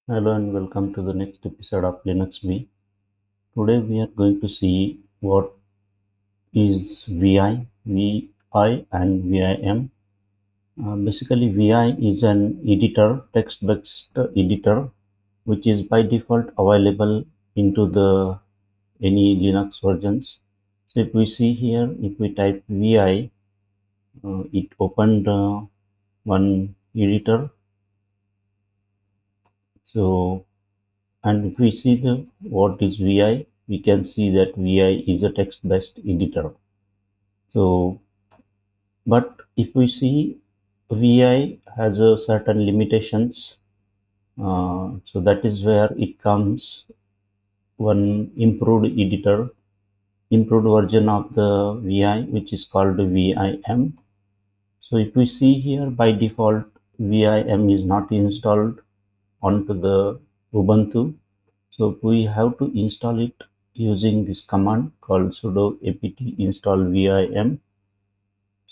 Hello and welcome to the next episode of Linux B. Today we are going to see what is VI and VIM. Basically VI is an editor, text-based editor, which is by default available into the any Linux versions. So if we see here, if we type VI, it opened one editor. So and if we see the what is VI, we can see that VI is a text-based editor. So, but if we see VI has a certain limitations, so that is where it comes one improved editor, improved version of the VI, which is called VIM. So if we see here by default, VIM is not installed onto the Ubuntu. So we have to install it using this command called sudo apt install vim.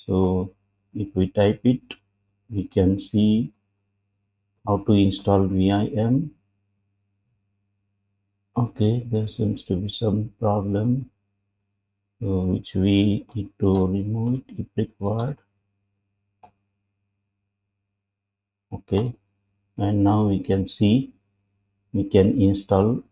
So if we type it, we can see how to install vim. Okay, there seems to be some problem, which we need to remove it if required. Okay, and now we can see we can install